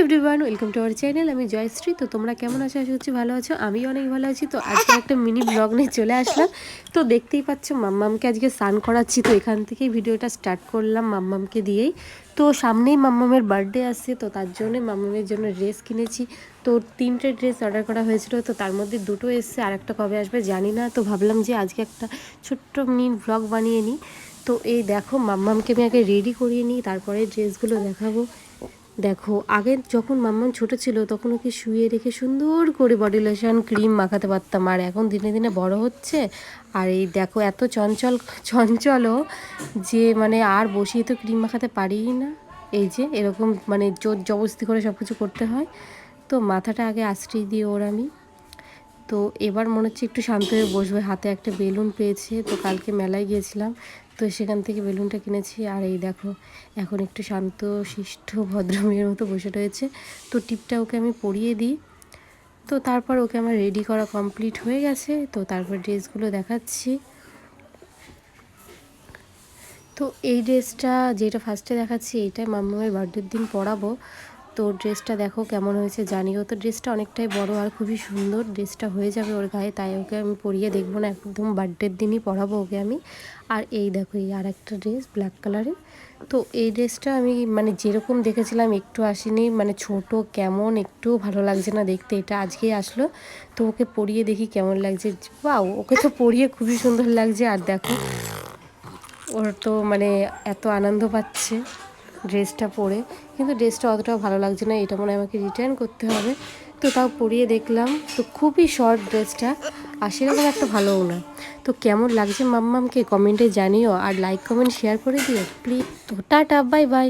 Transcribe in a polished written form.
Everyone, welcome to our channel. আমি জয়শ্রী। তো তোমরা কেমন আছো? আশা করছি ভালো আছো। আমি অনেক ভালো আছি। তো আজকে একটা মিনি ব্লগ নিয়ে চলে আসলাম। তো দেখতেই পাচ্ছ মাম্মামকে আজকে স্নান করাচ্ছি। তো এখান থেকেই ভিডিওটা স্টার্ট করলাম মাম্মামকে দিয়েই। তো সামনেই মাম্মামের বার্থডে আসছে, তো তার জন্য মাম্মামের জন্য ড্রেস কিনেছি। তো 3টে ড্রেস অর্ডার করা হয়েছিল, তো তার মধ্যে 2টো এসছে, আর একটা কবে আসবে জানি না। তো ভাবলাম যে আজকে একটা ছোট্ট মিনি ব্লগ বানিয়ে নিই। তো এই দেখো মাম্মামকে আমি আগে রেডি করিয়ে নিই, তারপরে ড্রেসগুলো দেখাবো। দেখো আগে যখন মাম্মাম ছোট ছিল তখন ওকে শুয়ে রেখে সুন্দর করে বডি লোশন ক্রিম মাখাতে পারতাম, আর এখন দিনে দিনে বড় হচ্ছে। আর এই দেখো এত চঞ্চলও যে মানে আর বসিয়ে তো ক্রিম মাখাতে পারিই না। এই যে এরকম মানে জোর জবরদস্তি করে সব কিছু করতে হয়। তো মাথাটা আগে আশ্রয় দিই ওর আমি। তো এবার মনে হচ্ছে একটু শান্ত হয়ে বসবে। হাতে একটা বেলুন পেয়েছে, তো কালকে মেলায় গিয়েছিলাম, তো সেখান থেকে বেলুনটা কিনেছি। আর এই দেখো এখন একটু শান্ত শিষ্ট ভদ্রমের মতো বসে রয়েছে। তো টিপটা ওকে আমি পরিয়ে দিই। তো তারপর ওকে আমার রেডি করা কমপ্লিট হয়ে গেছে। তো তারপর ড্রেসগুলো দেখাচ্ছি। তো এই ড্রেসটা যেটা ফার্স্টে দেখাচ্ছি এইটাই মাম্মামের বার্থডের দিন পরাবো। তো ড্রেসটা দেখো কেমন হয়েছে জানিও। তো ড্রেসটা অনেকটাই বড় আর খুবই সুন্দর। ড্রেসটা হয়ে যাবে ওর গায়ে, তাই ওকে আমি পরিয়ে দেখবো না, একদম বার্থডের দিনই পরাবো ওকে আমি। আর এই দেখো এই আর একটা ড্রেস ব্ল্যাক কালারের। তো এই ড্রেসটা আমি মানে যেরকম দেখেছিলাম একটু আসেনি, মানে ছোট কেমন একটু ভালো লাগছে না দেখতে। এটা আজকেই আসলো, তো ওকে পরিয়ে দেখি কেমন লাগছে। বাও, ওকে তো পরিয়ে খুবই সুন্দর লাগছে। আর দেখো ওর তো মানে এত আনন্দ পাচ্ছে ড্রেসটা পরে, কিন্তু ড্রেসটা অতটাও ভালো লাগছে না। এটা মনে হয় আমাকে রিটার্ন করতে হবে। তো তাও পরিয়ে দেখলাম। তো খুবই শর্ট ড্রেসটা, আর সেরকম একটা ভালোও না। তো কেমন লাগছে মাম্মামকে কমেন্টে জানিও, আর লাইক কমেন্ট শেয়ার করে দিও প্লিজ। তো টাটা, বাই বাই।